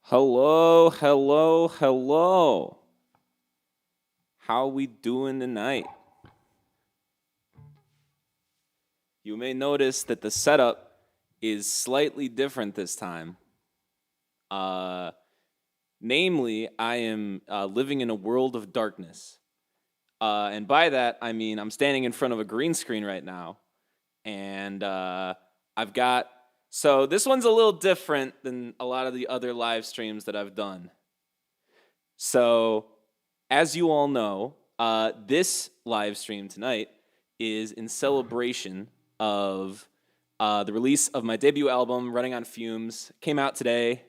Hello, hello, hello. How we doing tonight? You may notice that the setup is slightly different this time. Uh, Namely, I am living in a world of darkness. And by that, I mean I'm standing in front of a green screen right now. And I've got. So this one's a little different than a lot of the other live streams that I've done. So, as you all know, this live stream tonight is in celebration of the release of my debut album, Running on Fumes. Came out today.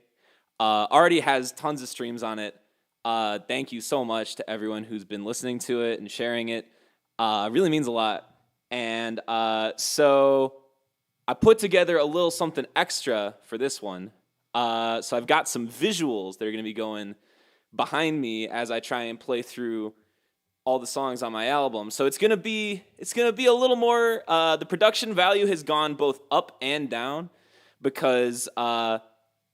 Already has tons of streams on it. Thank you so much to everyone who's been listening to it and sharing it. Really means a lot. And so I put together a little something extra for this one. So I've got some visuals that are going to be going behind me as I try and play through all the songs on my album. So it's gonna be a little more. The production value has gone both up and down because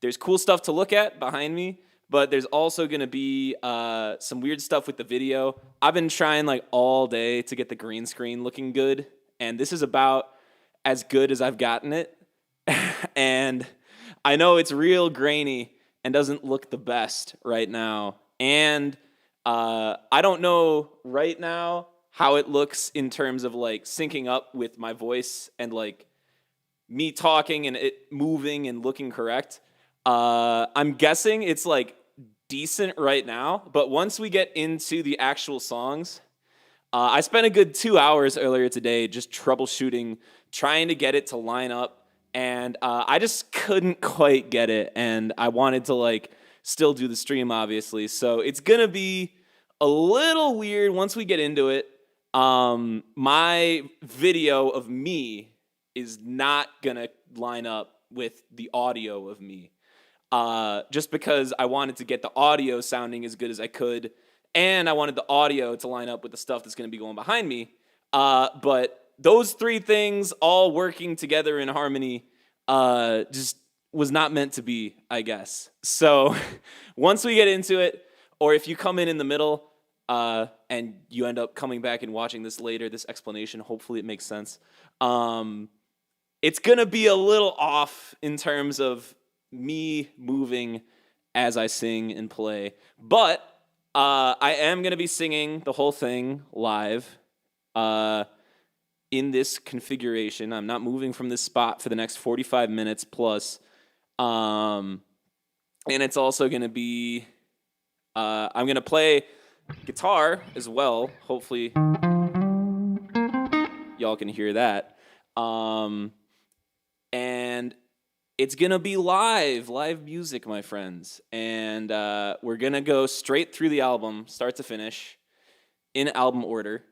there's cool stuff to look at behind me, but there's also gonna be some weird stuff with the video. I've been trying like all day to get the green screen looking good, and this is about as good as I've gotten it. And I know it's real grainy and doesn't look the best right now. And I don't know right now how it looks in terms of like syncing up with my voice and like me talking and it moving and looking correct. I'm guessing it's like decent right now, but once we get into the actual songs, I spent a good 2 hours earlier today just troubleshooting, trying to get it to line up. And I just couldn't quite get it, and I wanted to like still do the stream, obviously. So it's gonna be a little weird once we get into it. My video of me is not gonna line up with the audio of me, just because I wanted to get the audio sounding as good as I could, and I wanted the audio to line up with the stuff that's gonna be going behind me. But those three things all working together in harmony just was not meant to be, I guess. So once we get into it, or if you come in the middle and you end up coming back and watching this later, this explanation, hopefully it makes sense. It's going to be a little off in terms of me moving as I sing and play. But I am going to be singing the whole thing live. In this configuration, I'm not moving from this spot for the next 45 minutes plus. And it's also going to be, I'm going to play guitar as well. Hopefully y'all can hear that. And it's going to be live music, my friends. And we're going to go straight through the album, start to finish, in album order.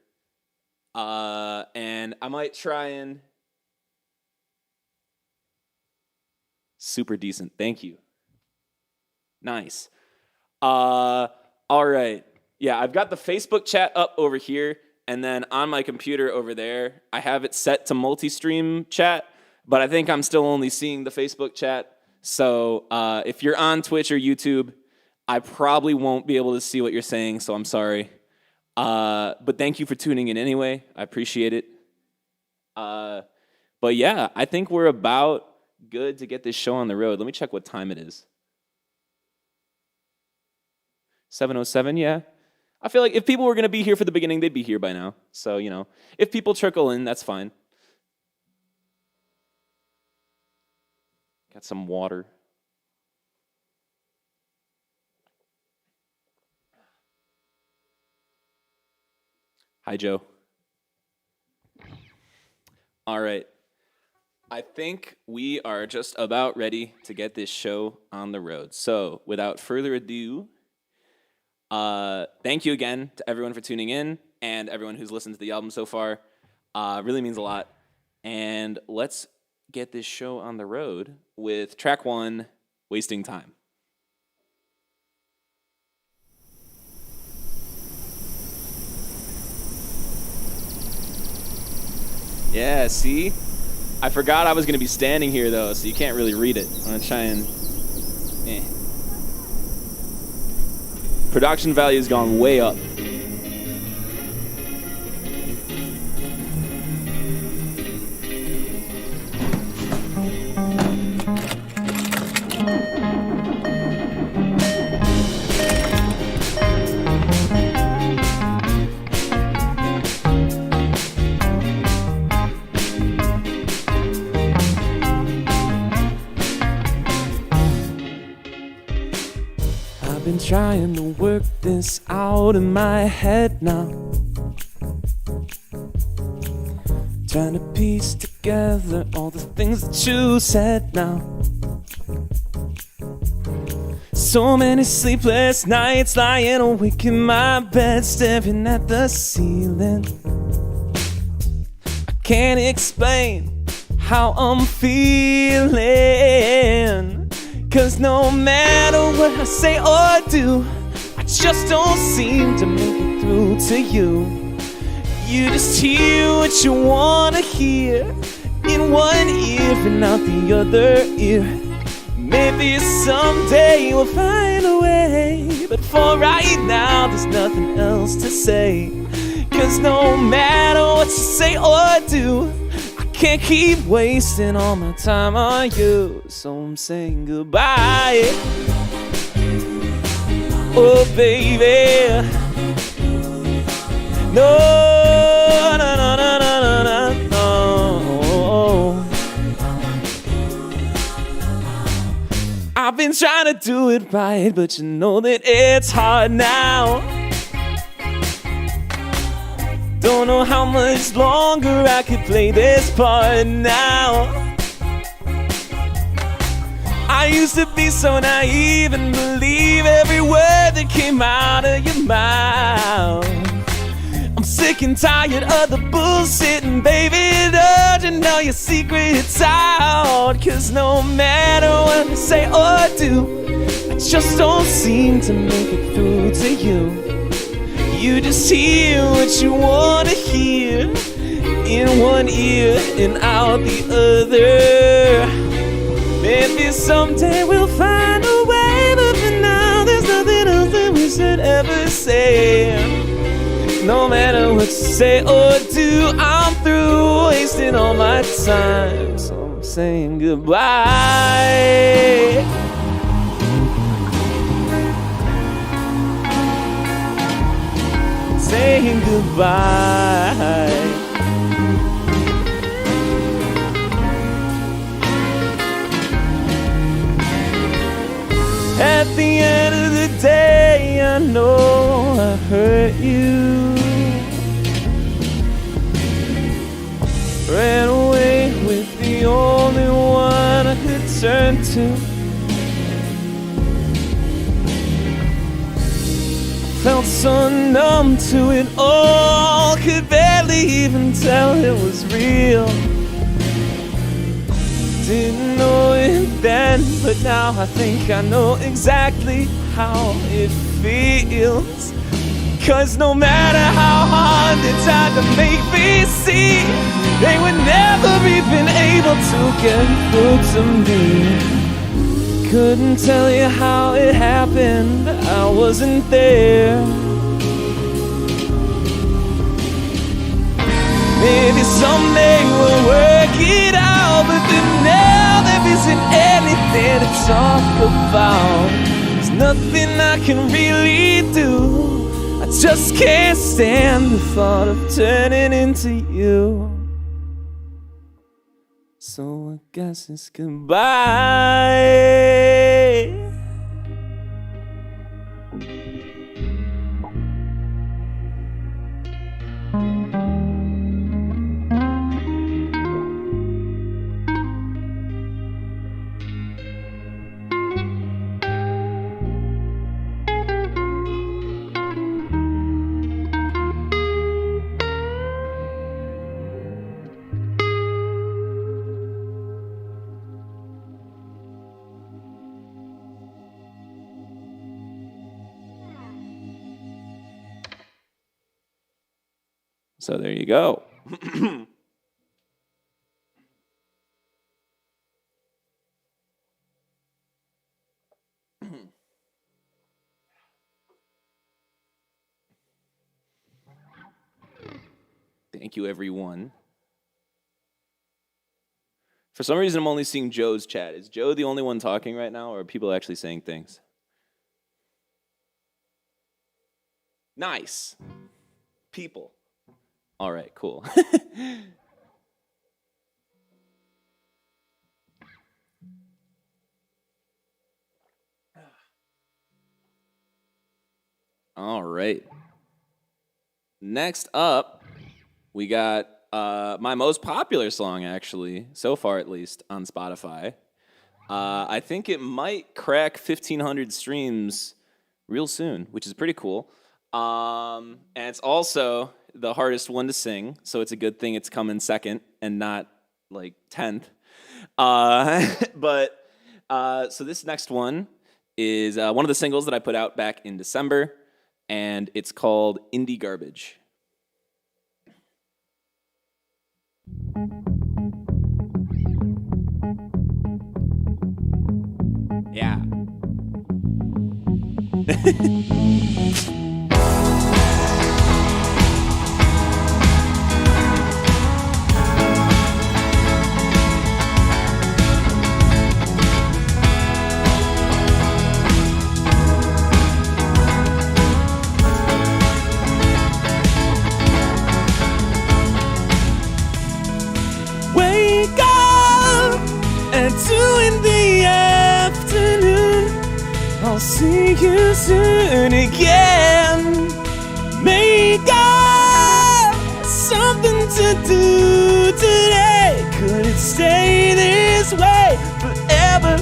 And I might try and... Super decent. Thank you. Nice. All right. Yeah, I've got the Facebook chat up over here, and then on my computer over there, I have it set to multi-stream chat, but I think I'm still only seeing the Facebook chat. So if you're on Twitch or YouTube, I probably won't be able to see what you're saying, so I'm sorry. But thank you for tuning in anyway. I appreciate it. But yeah, I think we're about good to get this show on the road. Let me check what time it is. 7:07, yeah. I feel like if people were going to be here for the beginning, they'd be here by now. So, you know, if people trickle in, that's fine. Got some water. Hi, Joe. All right. I think we are just about ready to get this show on the road. So, without further ado, thank you again to everyone for tuning in and everyone who's listened to the album so far. Really means a lot. And let's get this show on the road with track 1, Wasting Time. Yeah, see? I forgot I was going to be standing here, though, so you can't really read it. I'm going to try and... Production value has gone way up. I've been trying to work this out in my head now, trying to piece together all the things that you said now. So many sleepless nights lying awake in my bed, staring at the ceiling. I can't explain how I'm feeling, 'cause no matter what I say or do, I just don't seem to make it through to you. You just hear what you wanna hear in one ear and out the other ear. Maybe someday we'll find a way, but for right now there's nothing else to say. 'Cause no matter what you say or do, can't keep wasting all my time on you, so I'm saying goodbye. Oh baby, no, no, no, no, no, no, no. I've been trying to do it right, but you know that it's hard now. Don't know how much longer I could play this part now. I used to be so naive and believe every word that came out of your mouth. I'm sick and tired of the bullshit, and baby, don't you know your secret's out? 'Cause no matter what I say or do, I just don't seem to make it through to you. You just hear what you wanna hear in one ear and out the other. Maybe someday we'll find a way, but for now there's nothing else that we should ever say. No matter what you say or do, I'm through wasting all my time, so I'm saying goodbye. Saying goodbye. At the end of the day, I know I hurt you. Ran away with the only one I could turn to. Felt so numb to it all, could barely even tell it was real. Didn't know it then, but now I think I know exactly how it feels. 'Cause no matter how hard they tried to make me see, they were never even able to get through to me. Couldn't tell you how it happened, I wasn't there. Maybe someday we'll work it out, but then now there isn't anything to talk about. There's nothing I can really do. I just can't stand the thought of turning into you. So I guess it's goodbye. So there you go. Thank you, everyone. For some reason, I'm only seeing Joe's chat. Is Joe the only one talking right now, or are people actually saying things? Nice. People. All right, cool. All right. Next up, we got my most popular song, actually, so far at least, on Spotify. I think it might crack 1,500 streams real soon, which is pretty cool. And it's also the hardest one to sing, so it's a good thing it's coming second and not like 10th. So this next one is one of the singles that I put out back in December, and it's called Indie Garbage. Yeah. Wake up at 2 in the afternoon. I'll see you soon again. Make up something to do today. Could it stay this way forever?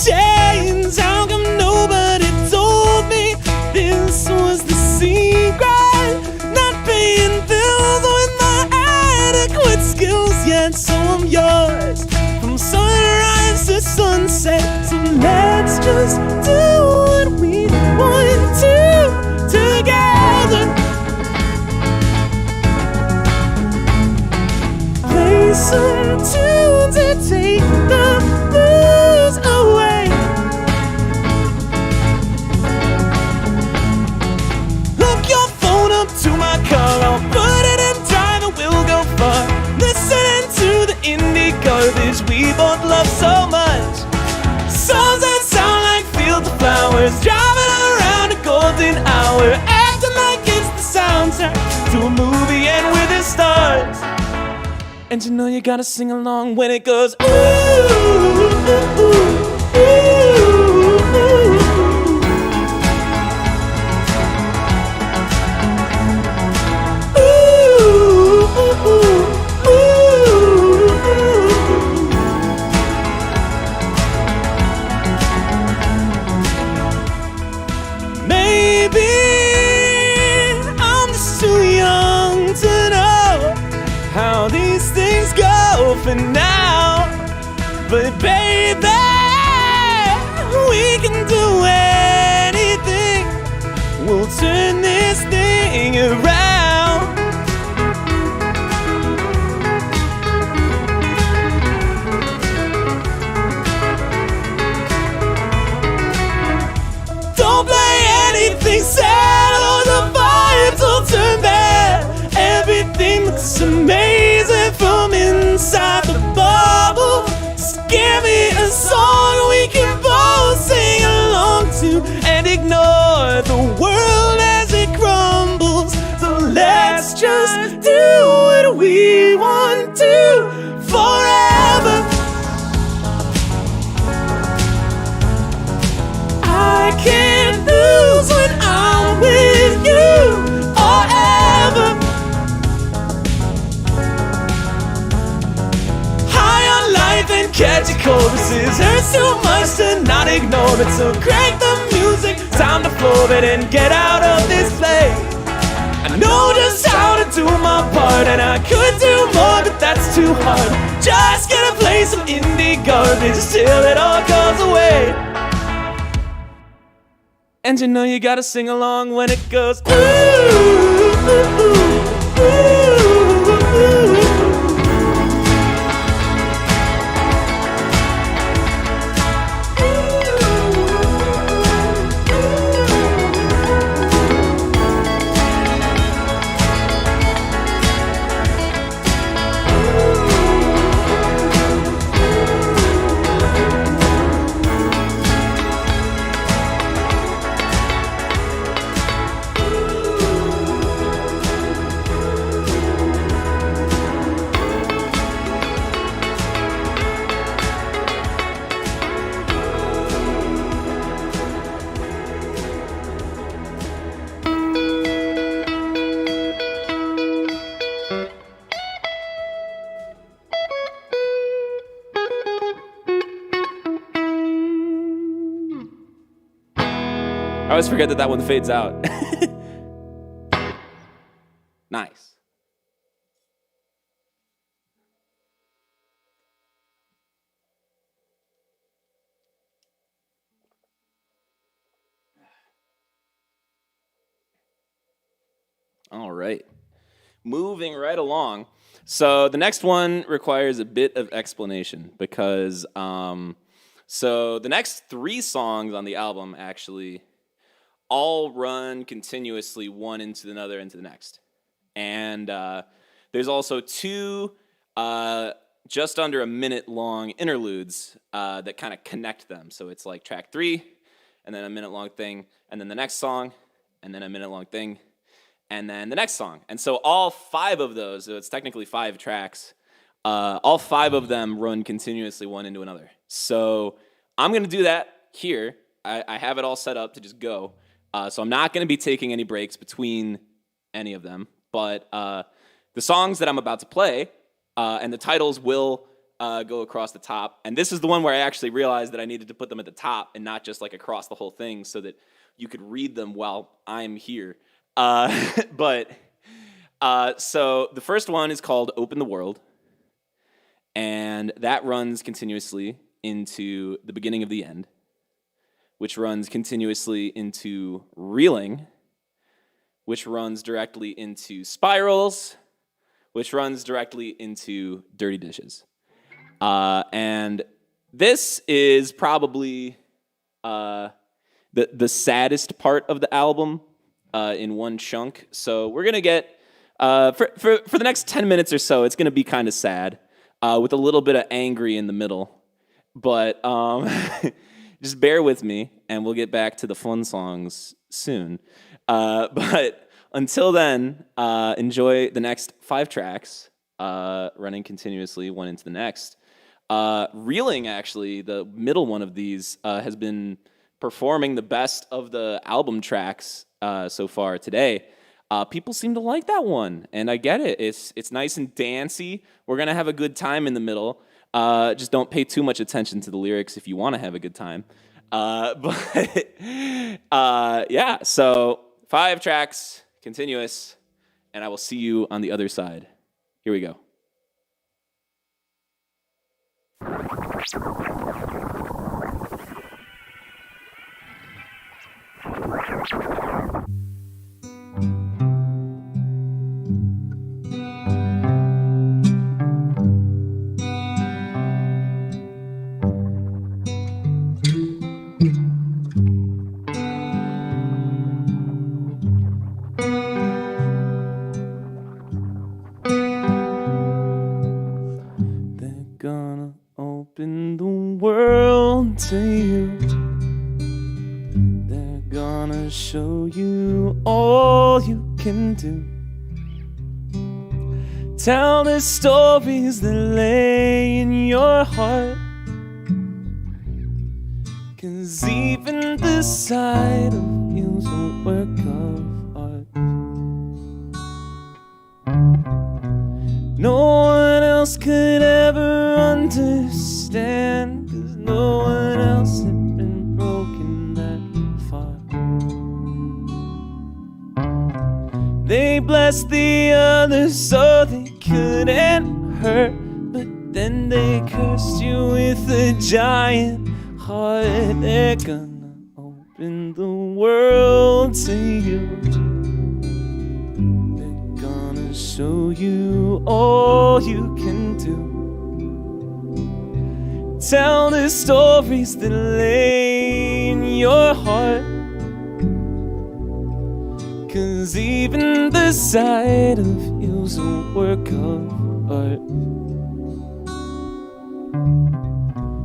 Change. How come nobody told me this was the secret? Not paying bills with my adequate skills yet, so I'm yours from sunrise to sunset. So let's just do what we want to together. Play some tunes and take the blues away. To my car, I'll put it in drive and we'll go far. Listening to the indie garbage we both love so much. Songs that sound like fields of flowers, driving around a golden hour, acting like it's the soundtrack to a movie and with its stars. And you know you gotta sing along when it goes ooh, ooh, ooh, ooh, ooh. Maybe I'm just too young to know how these things go for now. But baby, we can do anything. We'll turn this thing around. Don't play anything sad or the vibes will turn bad. Everything looks amazing from inside the bubble. Just give me a song we can both sing along to and ignore the world as it crumbles. So let's just do what we want to forever. I can't lose when I'm with you or ever. High on life and catchy choruses hurts too much to not ignore it. So crank the music, time to floor it and get out of this place. I know just how to do my part, and I could do more, but that's too hard. Just gonna play some indie garbage till it all goes away. And you know you gotta sing along when it goes ooh, ooh, ooh, ooh, ooh, ooh. I always forget that that one fades out. Nice. All right. Moving right along. So the next one requires a bit of explanation because so the next 3 songs on the album actually all run continuously one into another into the next. And there's also 2 just under a minute long interludes that kind of connect them. So it's like track 3 and then a minute long thing and then the next song and then a minute long thing and then the next song. And so all 5 of those, so it's technically 5 tracks, all 5 of them run continuously one into another. So I'm going to do that here. I have it all set up to just go. So I'm not going to be taking any breaks between any of them. But the songs that I'm about to play and the titles will go across the top. And this is the one where I actually realized that I needed to put them at the top and not just like across the whole thing so that you could read them while I'm here. But so the first one is called Open the World, and that runs continuously into the beginning of the end, which runs continuously into Reeling, which runs directly into Spirals, which runs directly into Dirty Dishes. And this is probably the saddest part of the album in one chunk. So we're going to get, for the next 10 minutes or so, it's going to be kind of sad with a little bit of angry in the middle. But just bear with me, and we'll get back to the fun songs soon. But until then, enjoy the next 5 tracks running continuously, one into the next. Reeling, actually, the middle one of these, has been performing the best of the album tracks so far today. People seem to like that one, and I get it. It's nice and dancey. We're going to have a good time in the middle. Just don't pay too much attention to the lyrics if you want to have a good time. But yeah, so 5 tracks, continuous, and I will see you on the other side. Here we go. Open the world to you. They're gonna show you all you can do. Tell the stories that lay in your heart. 'Cause even the sight of you's a work of art. No one else could ever understand, 'cause no one else had been broken that far. They blessed the others so they couldn't hurt, but then they cursed you with a giant heart. They're gonna open the world to you. Show you all you can do. Tell the stories that lay in your heart. 'Cause even the sight of you's a work of art.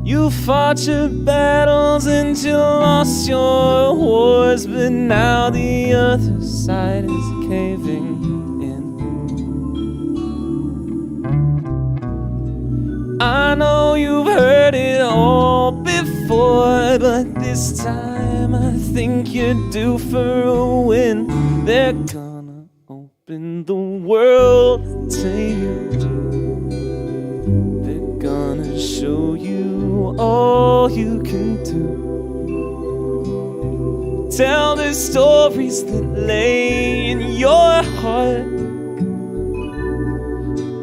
You fought your battles and you lost your wars, but now the other side is caving. I know you've heard it all before, but this time I think you're due for a win. They're gonna open the world to you. They're gonna show you all you can do. tell the stories that lay in your heart.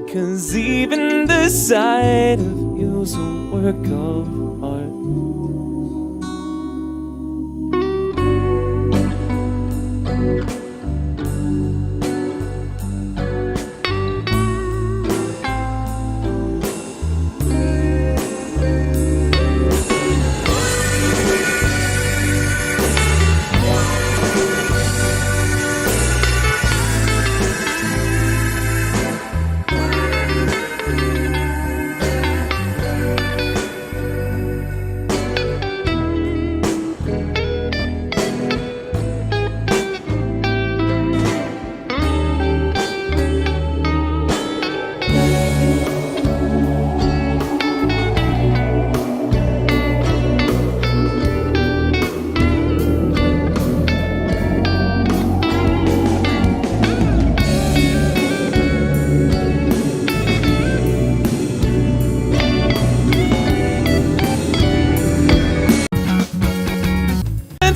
'Cause even the sight of you's a work of art.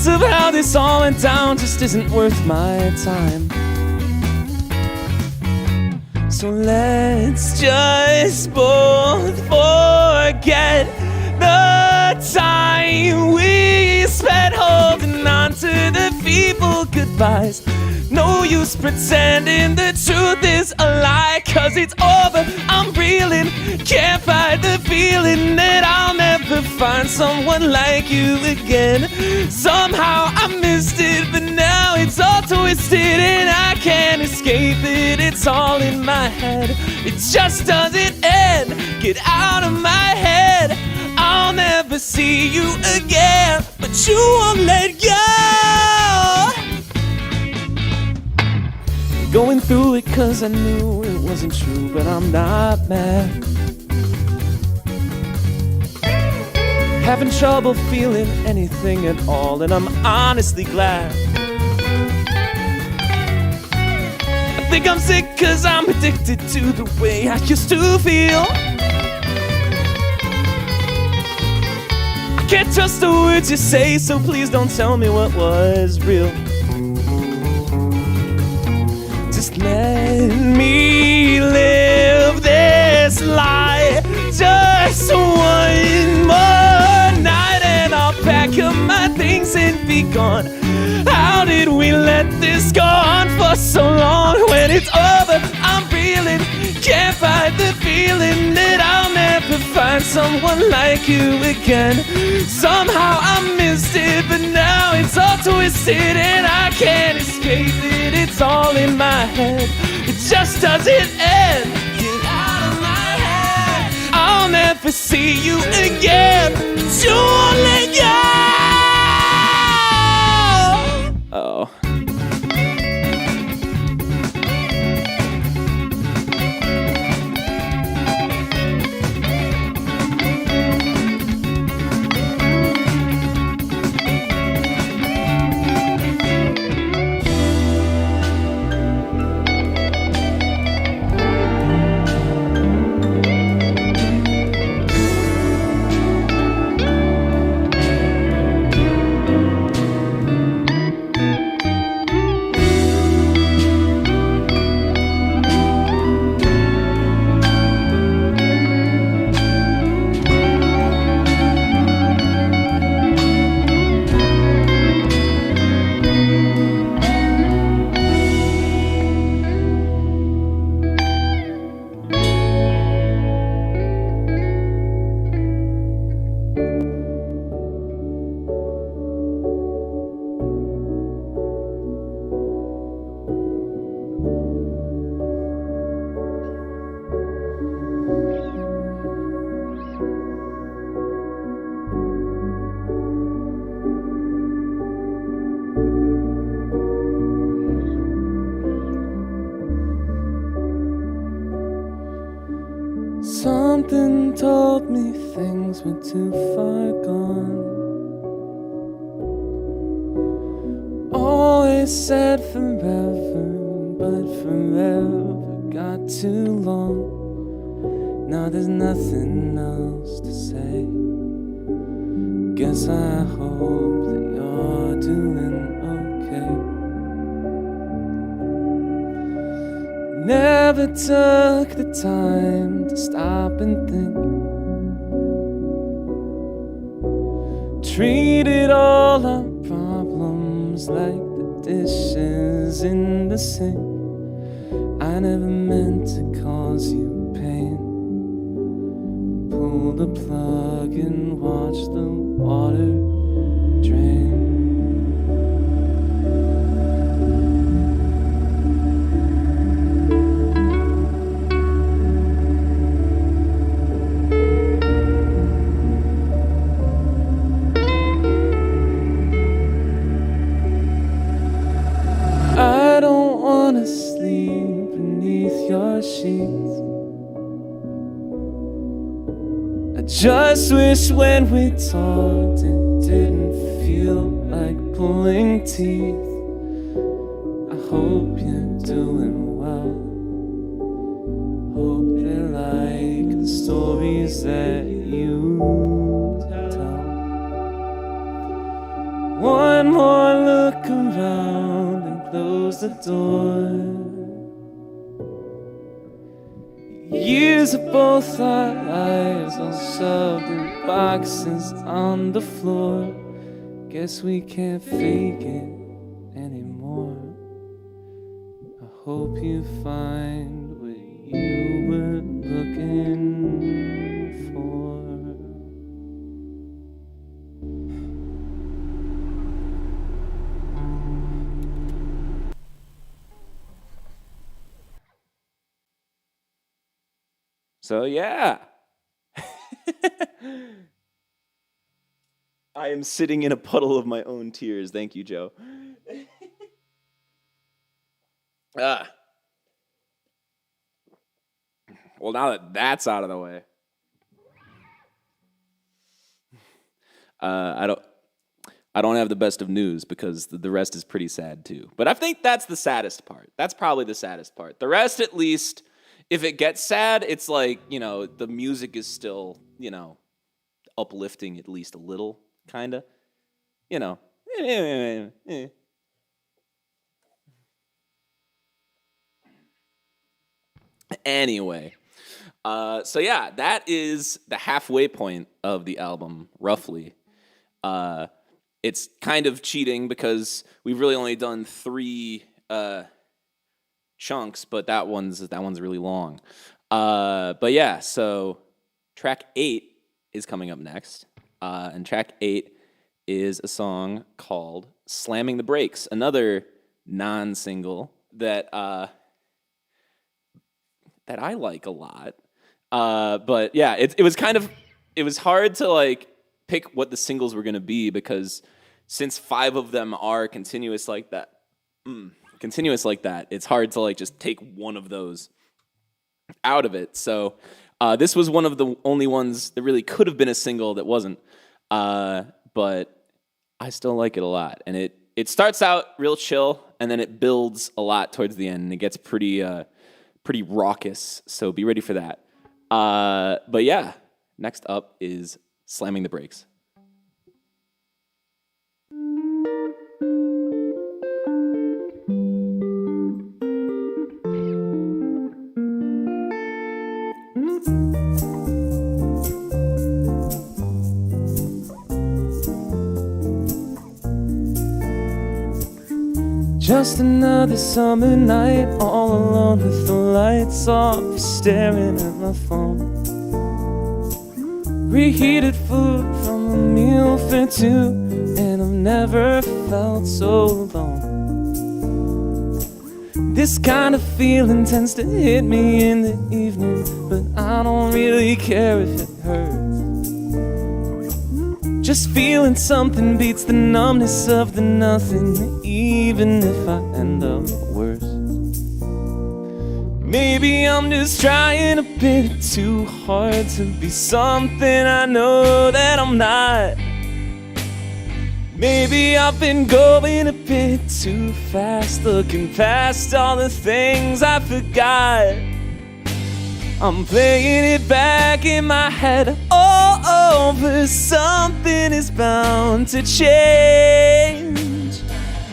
Of how this all went down just isn't worth my time. So let's just both forget the time we spent holding on to the feeble goodbyes. No use pretending the truth is a lie, 'cause it's over, I'm reeling. Can't fight the feeling that I'll never find someone like you again. Somehow I missed it, but now it's all twisted and I can't escape it. It's all in my head, it just doesn't end. Get out of my head, I'll never see you again, but you won't let go. Going through it 'cause I knew it wasn't true, but I'm not mad. Having trouble feeling anything at all, and I'm honestly glad. I think I'm sick 'cause I'm addicted to the way I used to feel. I can't trust the words you say, so please don't tell me what was real. Just let me live this lie just one more night, and I'll pack up my things and be gone. How did we let this go on for so long? When it's over, I'm reeling. Can't fight the feeling that I'll never find someone like you again. Somehow I missed it, but now it's all twisted and I can't escape it. It's all in my head, it just doesn't end. Get out of my head, I'll never see you again, but you won't let go. Oh. Something told me things were too far gone. Always said forever, but forever got too long. Now there's nothing else to say. Guess I hope that you're doing never took the time to stop and think. Treated all our problems like the dishes in the sink. I never meant to cause you pain. Pull the plug and watch the water drain. I don't wanna sleep beneath your sheets. I just wish when we talked it didn't feel like pulling teeth. I hope you're doing well. Hope they like the stories that you tell. One more look around and close the door. Years of both our lives all shoved in boxes on the floor. Guess we can't fake it anymore. I hope you find what you were looking for. So yeah. I am sitting in a puddle of my own tears. Thank you, Joe. Well, now that that's out of the way, I don't have the best of news because the rest is pretty sad too. But I think that's the saddest part. That's probably the saddest part. The rest, at least, if it gets sad, it's like, you know, the music is still, you know, uplifting at least a little, kind of. You know. Anyway. So yeah, that is the halfway point of the album, roughly. It's kind of cheating because we've really only done 3 chunks, but that one's really long. But yeah, so track 8 is coming up next, and track 8 is a song called "Slamming the Brakes," another non-single that I like a lot. But yeah, it was hard to like pick what the singles were gonna be because since 5 of them are continuous like that, it's hard to like just take one of those out of it. So this was one of the only ones that really could have been a single that wasn't. But I still like it a lot, and it starts out real chill, and then it builds a lot towards the end, and it gets pretty raucous. So be ready for that. But yeah, next up is "Slamming the Brakes." Just another summer night, all alone with the lights off, staring at my phone. Reheated food from a meal for 2, and I've never felt so alone. This kind of feeling tends to hit me in the evening, but I don't really care if it hurts. Just feeling something beats the numbness of the nothing, even if I end up worse. Maybe I'm just trying a bit too hard to be something I know that I'm not. Maybe I've been going a bit too fast, looking past all the things I forgot. I'm playing it back in my head all over. Something is bound to change.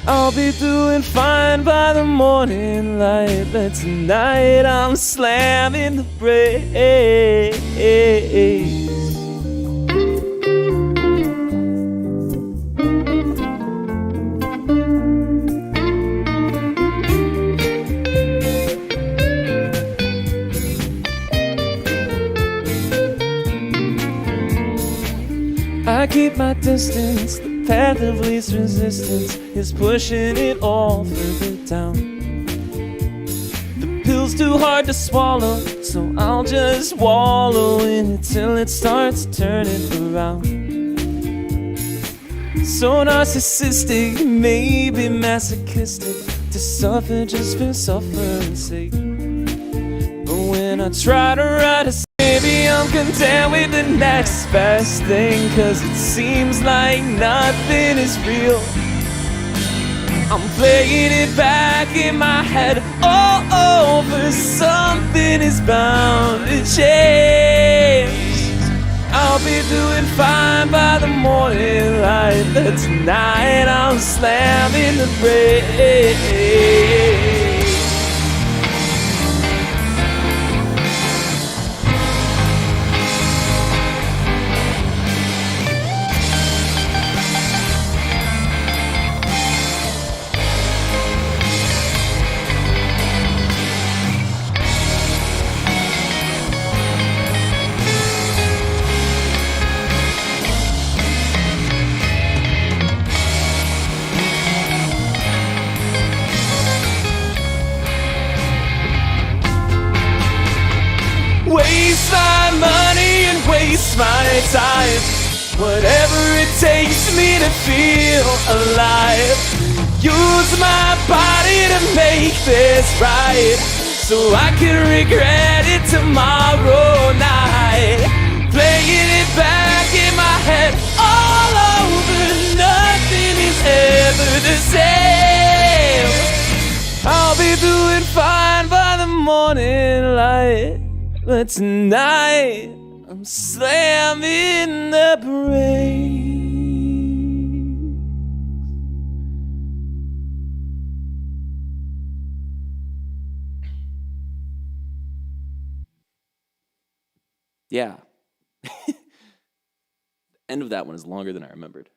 I I'll be doing fine by the morning light, but tonight I'm slamming the brakes. I keep my distance, the path of least resistance is pushing it all further down. The pill's too hard to swallow, so I'll just wallow in it till it starts turning around. So narcissistic, maybe masochistic, to suffer just for suffering's sake. But when I try to write a maybe I'm content with the next best thing, 'cause it seems like nothing is real. I'm playing it back in my head all over. Something is bound to change. I'll be doing fine by the morning light, but tonight I'm slamming the brakes. Waste my money and waste my time, whatever it takes me to feel alive. Use my body to make this right, so I can regret it tomorrow night. Playing it back in my head all over, nothing is ever the same. I'll be doing fine by the morning light, but tonight I'm slamming the brakes. Yeah. End of that one is longer than I remembered.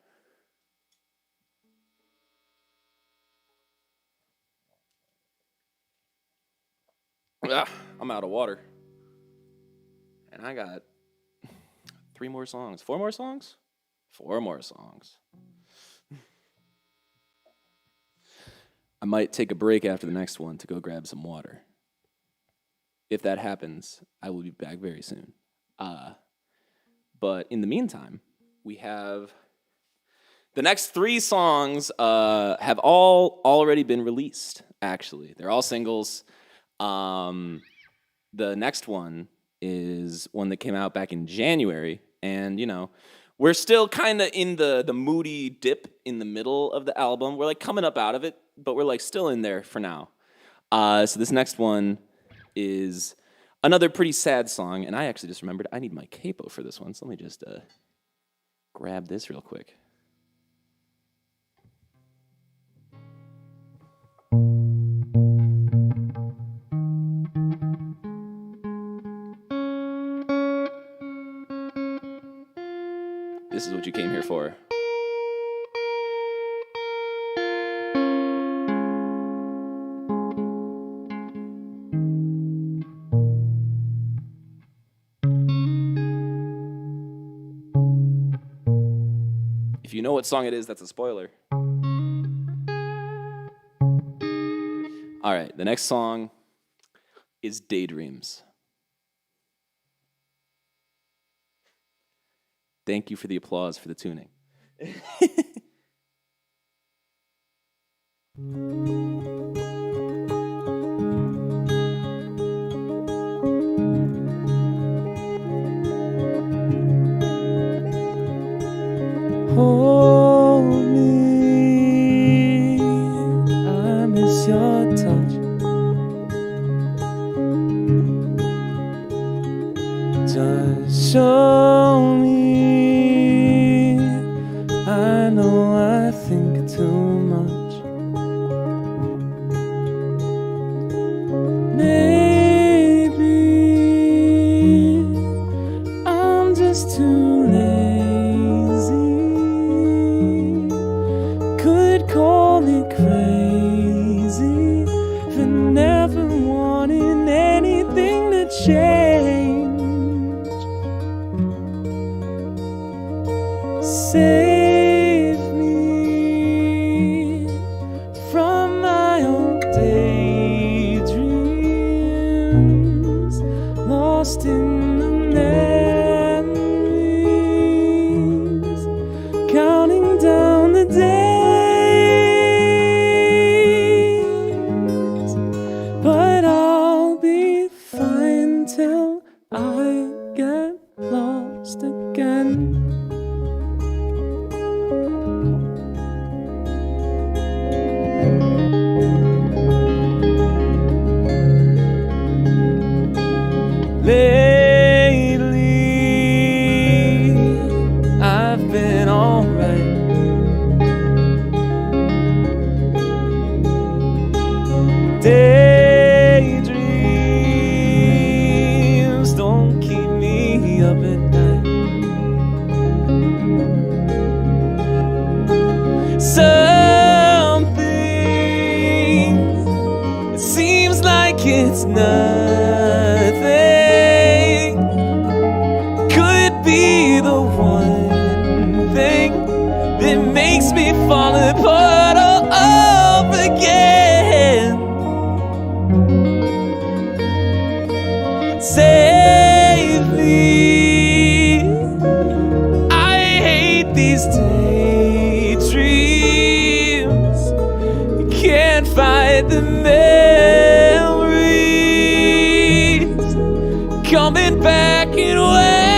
I'm out of water. And I got 3 more songs. 4 more songs? 4 more songs. I might take a break after the next one to go grab some water. If that happens, I will be back very soon. But in the meantime, we have the next 3 songs have all already been released, actually. They're all singles. The next one is one that came out back in January, and, you know, we're still kind of in the moody dip in the middle of the album. We're, like, coming up out of it, but we're, like, still in there for now. So this next one is another pretty sad song, and I actually just remembered I need my capo for this one, so let me just grab this real quick. This is what you came here for. If you know what song it is, that's a spoiler. All right, the next song is Daydreams. Thank you for the applause for the tuning. Hold me, I miss your touch. Just show me, I know call me crazy for never wanting anything to change. Save me from my own daydreams, lost in the memories, counting down the days. But I'll be fine till I get lost again. Lately, I've been alright. Daydreams don't keep me up at night. Something, it seems like it's nothing, could be the one thing that makes me fall apart all over again. Save me, I hate these daydreams, can't fight the memories coming back in waves.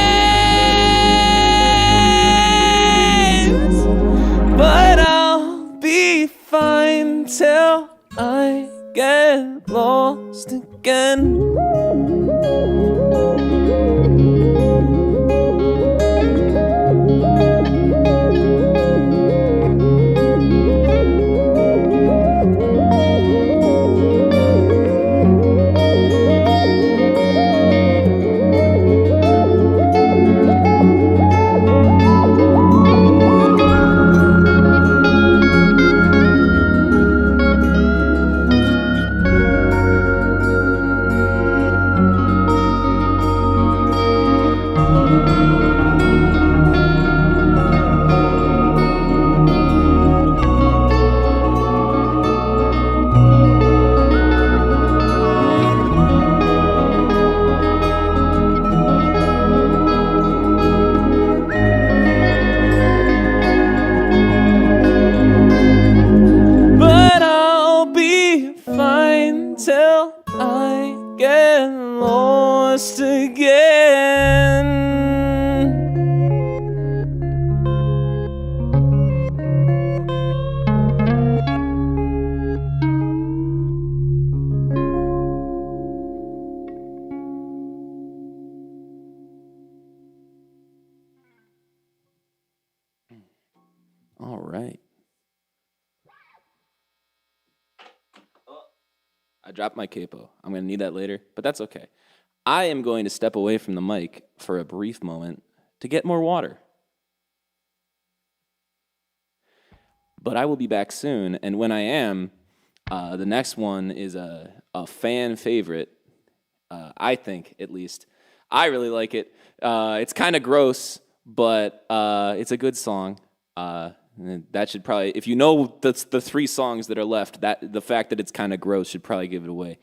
But I'll be fine till I get lost again. But I'll be fine till I get lost again. All right. I dropped my capo. I'm going to need that later, but that's okay. I am going to step away from the mic for a brief moment to get more water. But I will be back soon, and when I am, the next one is a fan favorite, I think, at least. I really like it. It's kind of gross, but it's a good song. And that should probably, if you know the three songs that are left, that the fact that it's kind of gross should probably give it away.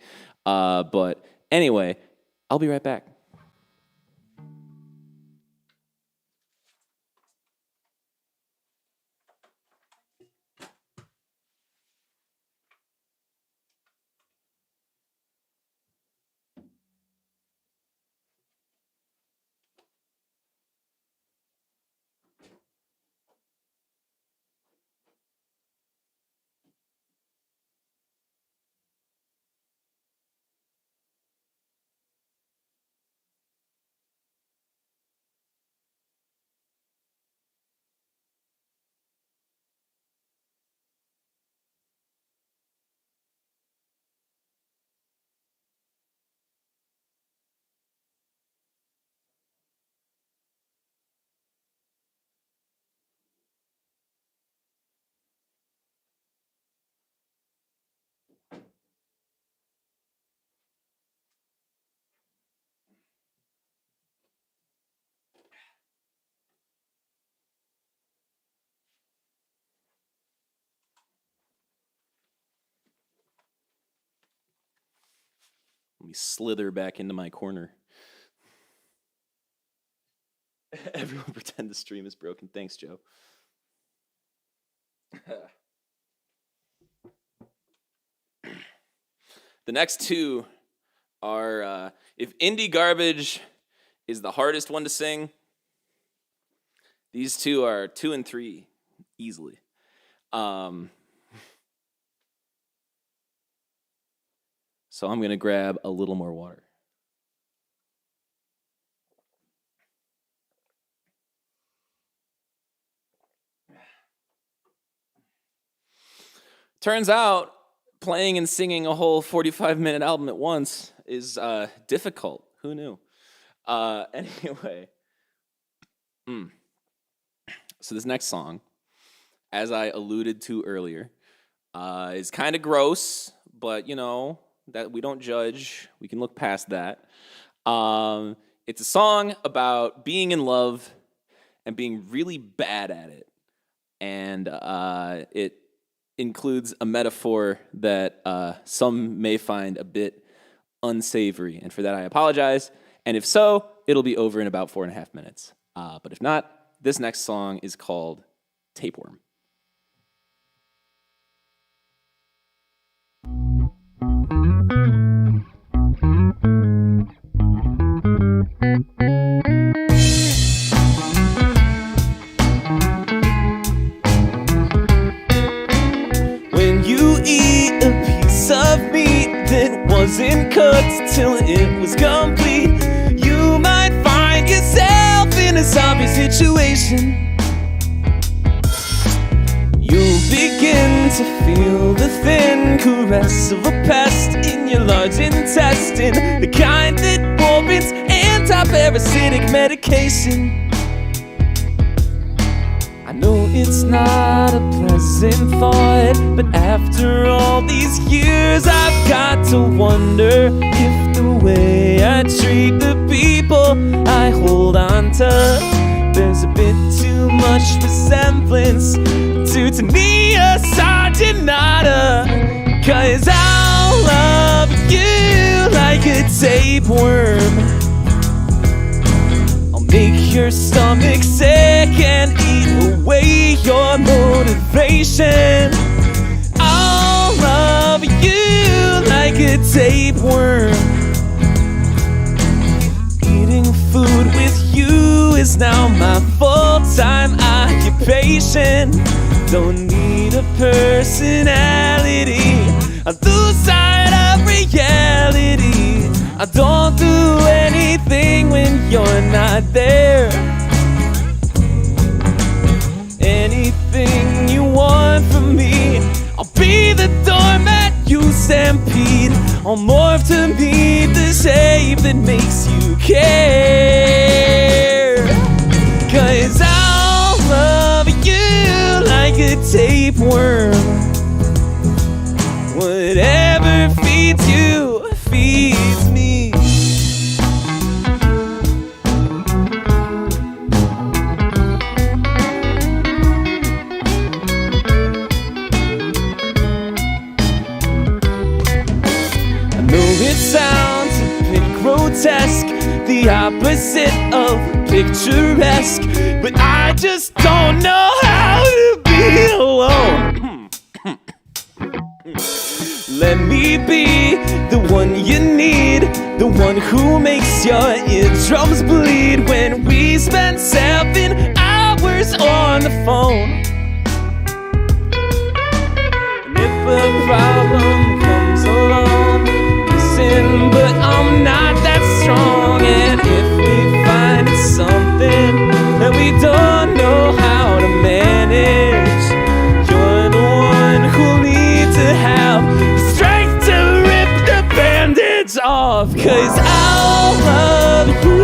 But anyway, I'll be right back. Let me slither back into my corner. Everyone pretend the stream is broken. Thanks, Joe. The next two are, if Indie Garbage is the hardest one to sing, these two are 2 and 3, easily. So I'm going to grab a little more water. Turns out playing and singing a whole 45-minute album at once is difficult. Who knew? Anyway. So this next song, as I alluded to earlier, is kind of gross, but, you know, that we don't judge. We can look past that. It's a song about being in love and being really bad at it. And it includes a metaphor that some may find a bit unsavory. And for that, I apologize. And if so, it'll be over in about 4.5 minutes. But if not, this next song is called Tapeworm. When you eat a piece of meat that wasn't cooked till it was complete, you might find yourself in a zombie situation. You'll begin to feel the thin caress of a pest in your large intestine, the kind that warrants anti-parasitic medication. I know it's not a pleasant thought, but after all these years I've got to wonder if the way I treat the people I hold on to, there's a bit too much resemblance to Tania Sargentata. 'Cause I'll love you like a tapeworm. I'll make your stomach sick and eat away your motivation. I'll love you like a tapeworm. Eating food with you is now my full-time occupation. Don't need a personality. I lose sight of reality. I don't do anything when you're not there. Anything you want from me, I'll be the doormat you stampede. I'll morph to meet the shape that makes you care. 'Cause I'll love you like a tapeworm. Whatever feeds you feeds me. I know it sounds a bit grotesque, the opposite of picturesque, but I just don't know how to be alone. Let me be the one you need, the one who makes your eardrums bleed when we spend 7 hours on the phone. And if a problem comes along, listen, but I'm not that strong. And if we find something that we don't know how to manage, you're the one who'll need to have the strength to rip the bandage off. 'Cause I'll love you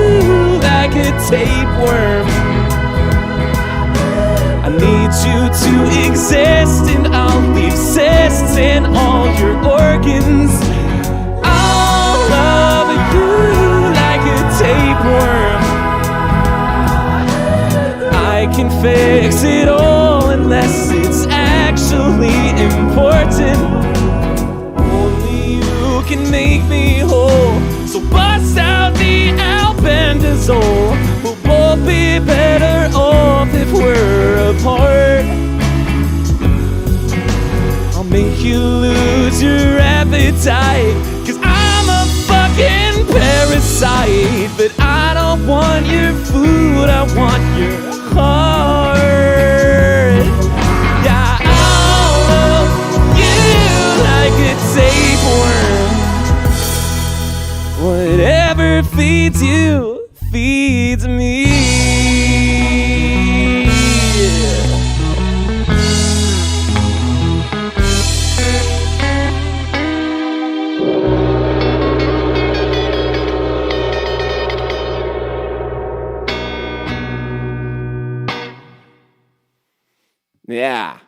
like a tapeworm. I need you to exist, and I'll leave cysts in all your organs. I'll love you like a tapeworm. I can fix it all unless it's actually important. Only you can make me whole. So bust out the albendazole. We'll both be better off if we're apart. I'll make you lose your appetite, 'cause I'm a fucking parasite. But I don't want your food, I want your heart. Yeah, I'll love you like a tapeworm. Whatever feeds you, feeds me. Yeah.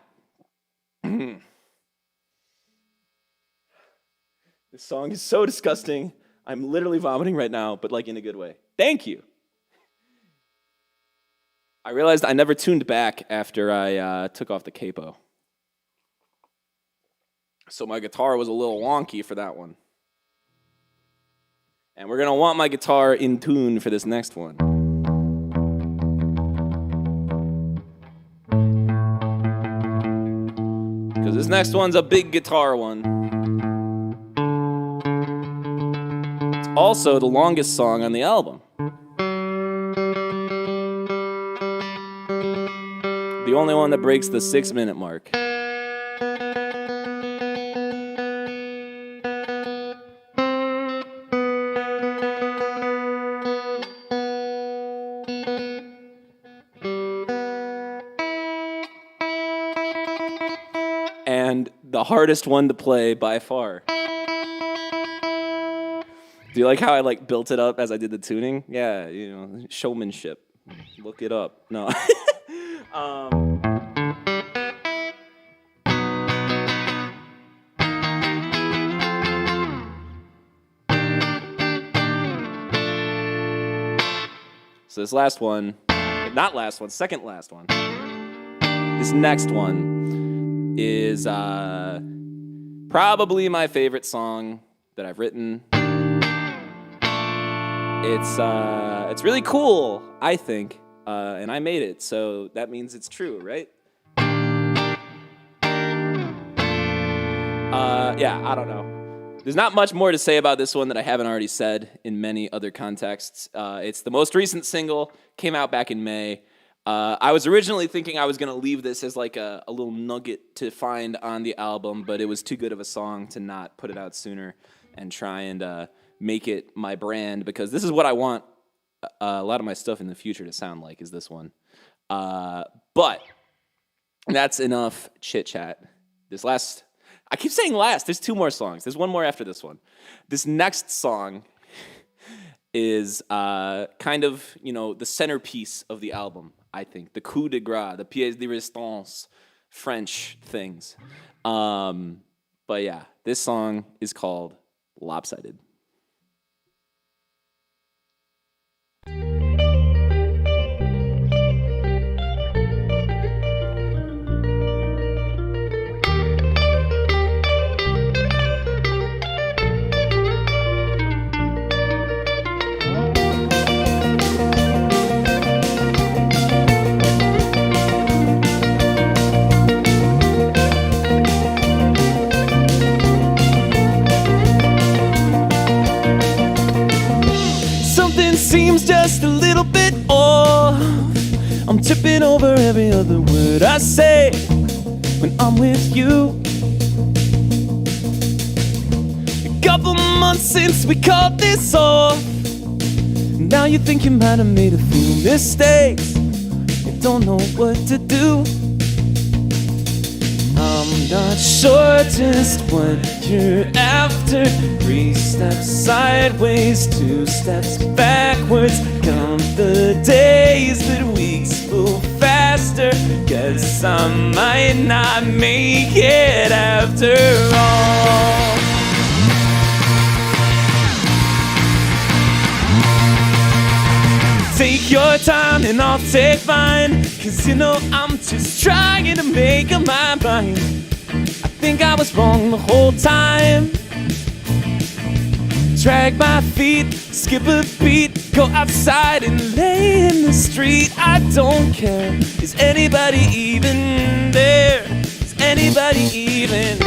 This song is so disgusting. I'm literally vomiting right now, but like in a good way. Thank you. I realized I never tuned back after I took off the capo. So my guitar was a little wonky for that one. And we're going to want my guitar in tune for this next one. Because this next one's a big guitar one. It's also the longest song on the album. The only one that breaks the 6-minute mark. And the hardest one to play by far. Do you like how I like built it up as I did the tuning? Yeah, you know, showmanship. Look it up. No. So this last one, not last one, second last one. This next one is probably my favorite song that I've written. It's really cool, I think, and I made it, so that means it's true, right? Yeah, I don't know. There's not much more to say about this one that I haven't already said in many other contexts. It's the most recent single, came out back in May. I was originally thinking I was going to leave this as like a little nugget to find on the album, but it was too good of a song to not put it out sooner and try and make it my brand, because this is what I want a lot of my stuff in the future to sound like, is this one. But that's enough chit-chat. I keep saying last. There's 2 more songs. There's one more after this one. This next song is kind of, you know, the centerpiece of the album, I think. The coup de grace, the pièce de résistance, French things. But yeah, this song is called Lopsided. Seems just a little bit off. I'm tripping over every other word I say when I'm with you. A couple months since we called this off. Now you think you might have made a few mistakes. You don't know what to do. I'm not sure just what you're after. 3 steps sideways, 2 steps backwards. Count the days, but weeks move faster. Guess I might not make it after all. Take your time and I'll take mine, 'cause you know I'm just trying to make up my mind. I think I was wrong the whole time, Drag my feet, skip a beat, go outside and lay in the street. I don't care. Is anybody even there? Is anybody even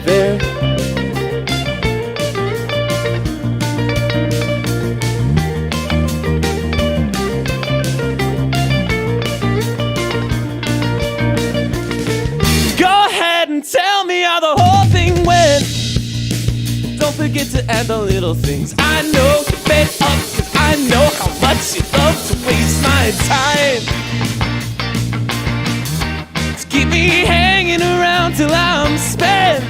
there? Go ahead and tell me how the whole thing went. Don't forget to add the little things. I know you're fed up, cause I know how much you love to waste my time. To keep me hanging around till I'm spent.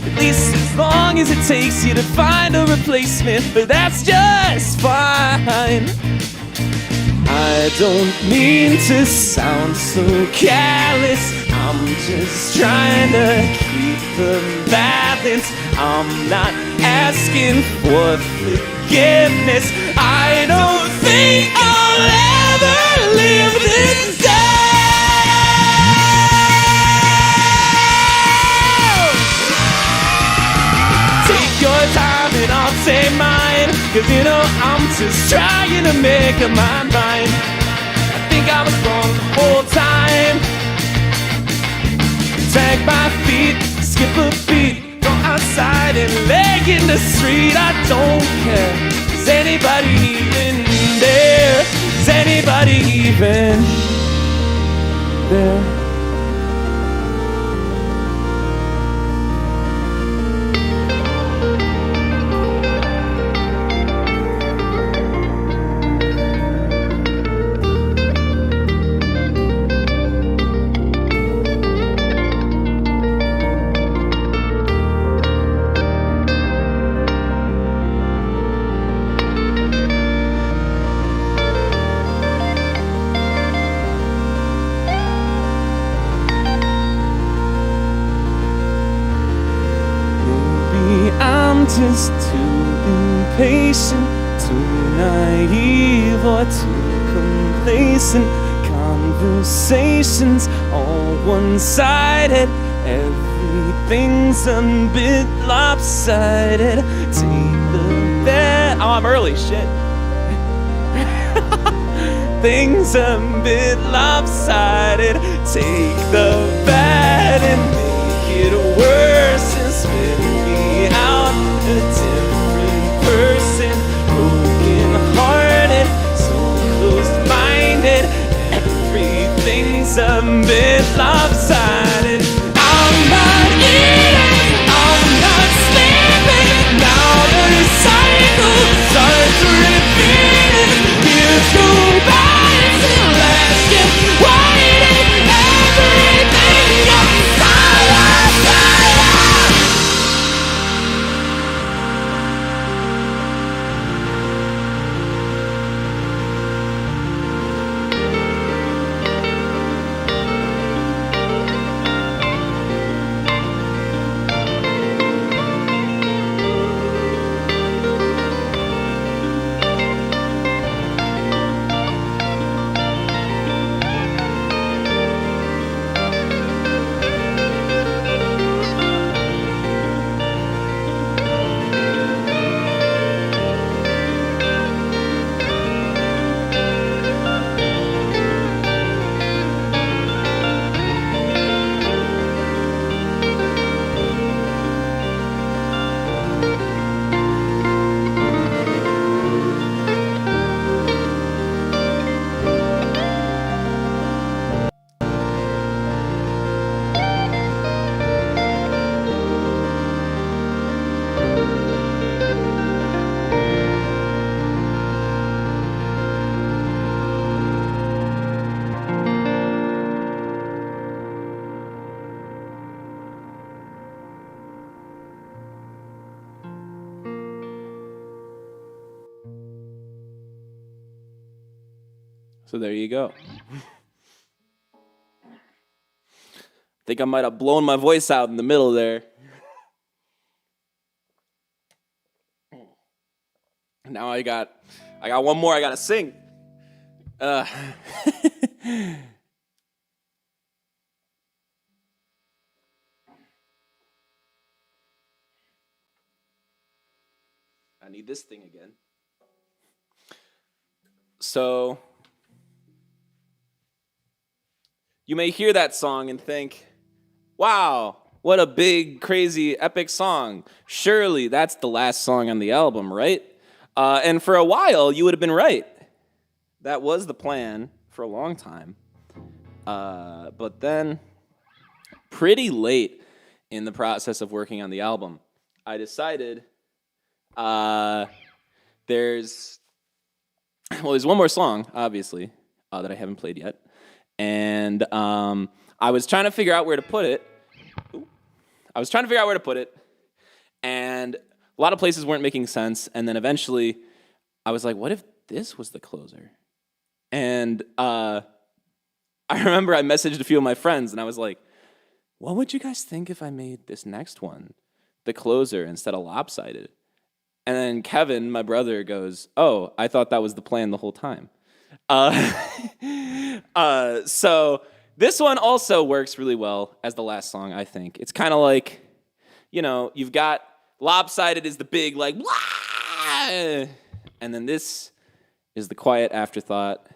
At least as long as it takes you to find a replacement, but that's just fine. I don't mean to sound so callous, I'm just trying to keep the balance. I'm not asking for forgiveness. I don't think I'll ever live this down. Take your time and I'll take mine, cause you know I'm just trying to make up my mind. I think I was wrong the whole time. Drag my feet, skip a beat, go outside and lay in the street. I don't care. Is anybody even there? Is anybody even there? Just too impatient, too naive, or too complacent. Conversations all one-sided, everything's a bit lopsided. Take the bad. Oh, I'm early, shit. Things a bit lopsided. Take the bad and make it worse and spit me out. A different person, broken-hearted, so closed-minded. Everything's a bit lopsided. I'm not eating, I'm not sleeping. Now the cycle starts repeating. Years go by, still asking, waiting. Everything upside down. So there you go. Think I might have blown my voice out in the middle there. Now I got one more I gotta sing. need this thing again. So, you may hear that song and think, wow, what a big, crazy, epic song. Surely that's the last song on the album, right? And for a while, you would have been right. That was the plan for a long time. But then, pretty late in the process of working on the album, I decided there's one more song, obviously, that I haven't played yet. And I was trying to figure out where to put it. And a lot of places weren't making sense. And then eventually, I was like, what if this was the closer? And I remember I messaged a few of my friends, and I was like, what would you guys think if I made this next one the closer instead of lopsided? And then Kevin, my brother, goes, oh, I thought that was the plan the whole time. So this one also works really well as the last song, I think. It's kind of like, you've got lopsided is the big, like, wah! And then this is the quiet afterthought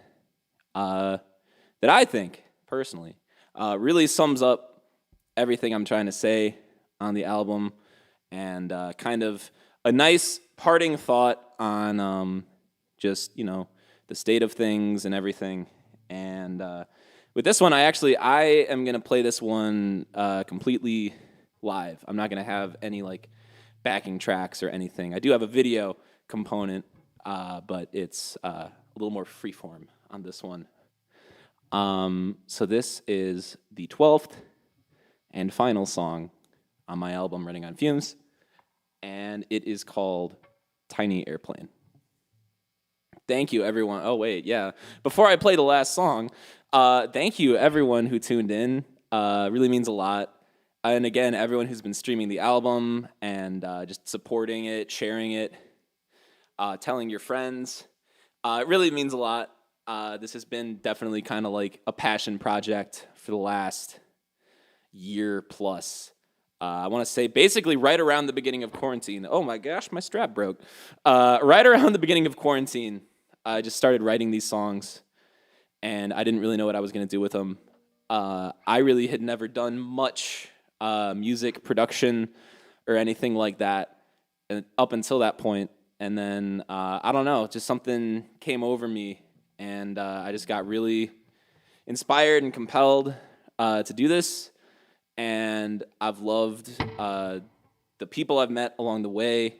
that I think, personally, really sums up everything I'm trying to say on the album, and kind of a nice parting thought on just, the state of things and everything. And with this one, I am going to play this one completely live. I'm not going to have any, like, backing tracks or anything. I do have a video component, but it's a little more freeform on this one. So this is the 12th and final song on my album, Running on Fumes, and it is called Tiny Airplane. Thank you, everyone. Oh, wait, yeah. Before I play the last song, thank you, everyone who tuned in. Really means a lot. And again, everyone who's been streaming the album and just supporting it, sharing it, telling your friends. It really means a lot. This has been definitely kind of like a passion project for the last year plus. I want to say basically right around the beginning of quarantine. Oh my gosh, my strap broke. Right around the beginning of quarantine, I just started writing these songs, and I didn't really know what I was going to do with them. I really had never done much music production or anything like that up until that point. And then, I don't know, just something came over me, and I just got really inspired and compelled to do this. And I've loved the people I've met along the way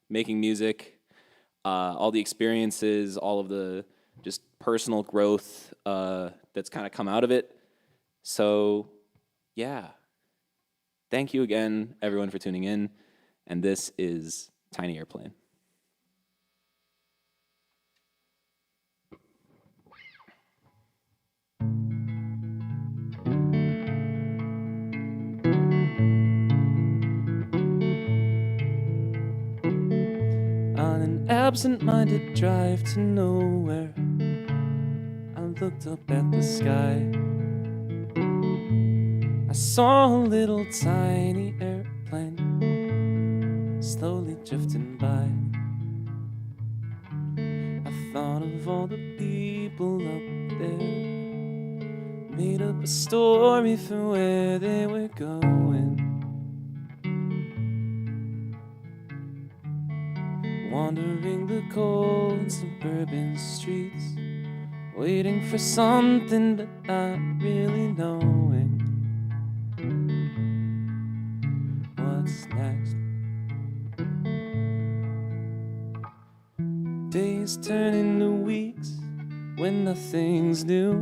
making music, all the experiences, all of the just personal growth that's kind of come out of it. So, yeah. Thank you again, everyone, for tuning in. And this is Tiny Airplane. On an absent-minded drive to nowhere, I looked up at the sky. I saw a little tiny airplane slowly drifting by. I thought of all the people up there, made up a story for where they were going. Wandering the cold suburban streets, waiting for something but not really knowing what's next. Days turn into weeks when nothing's new.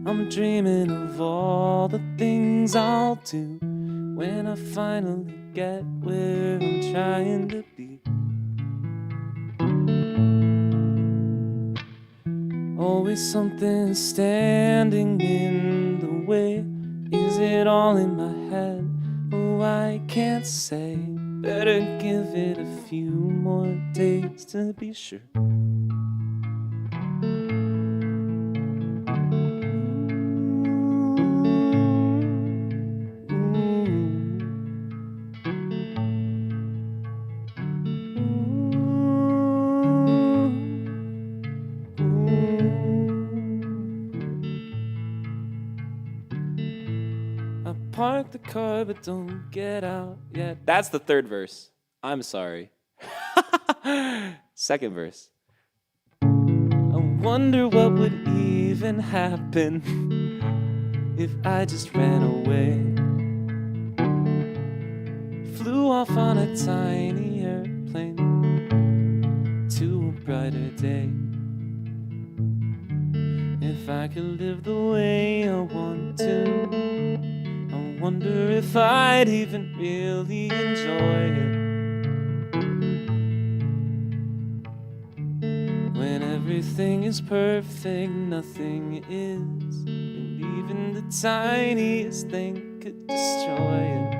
I'm dreaming of all the things I'll do when I finally get where I'm trying to be. Always something standing in the way. Is it all in my head? Oh, I can't say. Better give it a few more days to be sure. the car, but don't get out yet. That's the third verse. I'm sorry. Second verse. I wonder what would even happen if I just ran away. Flew off on a tiny airplane to a brighter day. If I could live the way I want to, I wonder if I'd even really enjoy it. When everything is perfect, nothing is, and even the tiniest thing could destroy it.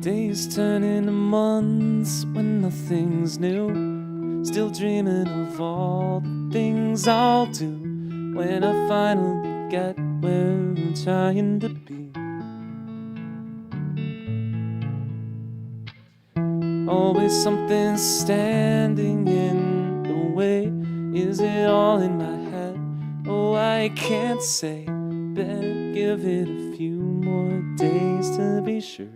Days turn into months when nothing's new. Still dreaming of all the things I'll do when I finally get where I'm trying to be. Always something standing in the way. Is it all in my head? Oh, I can't say. Better give it a few more days to be sure.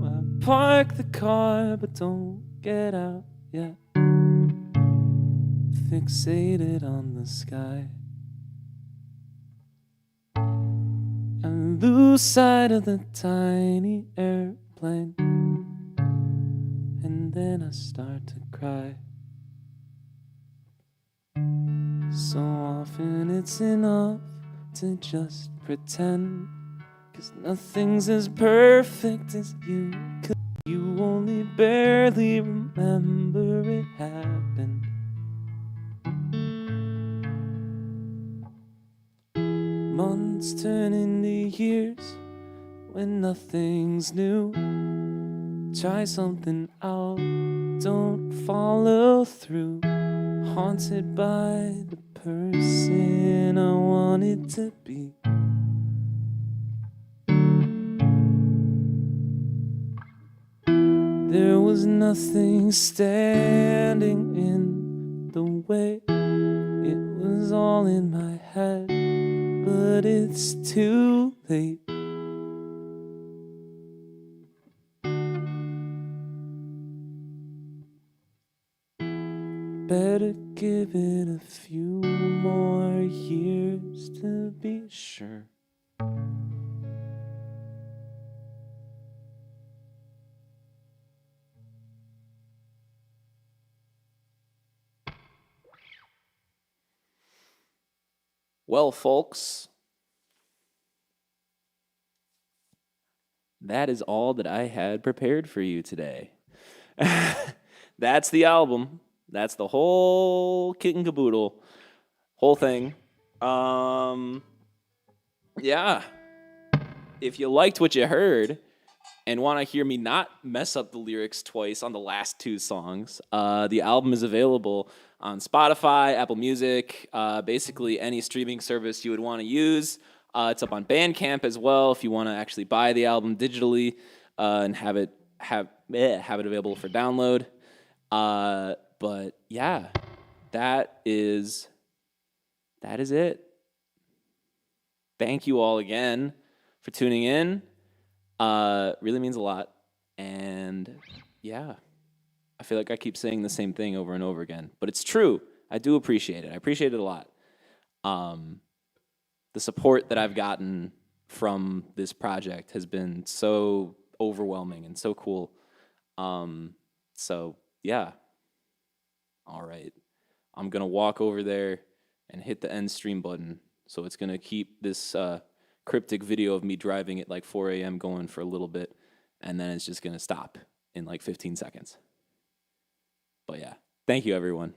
I park the car, but don't get out yet. Fixated on the sky. I lose sight of the tiny airplane, and then I start to cry. So often it's enough to just pretend, 'cause nothing's as perfect as you could. You only barely remember it happened. Months turn into years when nothing's new. Try something out, don't follow through. Haunted by the person I wanted to be. There was nothing standing in the way. It was all in my head, but it's too late. Better give it a few more years to be sure. Well, folks, that is all that I had prepared for you today. That's the album. That's the whole kit and caboodle, whole thing. Yeah. If you liked what you heard and want to hear me not mess up the lyrics twice on the last two songs, the album is available on Spotify, Apple Music, basically any streaming service you would want to use. It's up on Bandcamp as well if you want to actually buy the album digitally and have it available for download. But yeah, that is it. Thank you all again for tuning in. Really means a lot. And yeah, I feel like I keep saying the same thing over and over again, but it's true. I do appreciate it. I appreciate it a lot. The support that I've gotten from this project has been so overwhelming and so cool. So yeah. All right. I'm going to walk over there and hit the end stream button. So it's going to keep this cryptic video of me driving at like 4 a.m. going for a little bit. And then it's just going to stop in like 15 seconds. But yeah, thank you, everyone.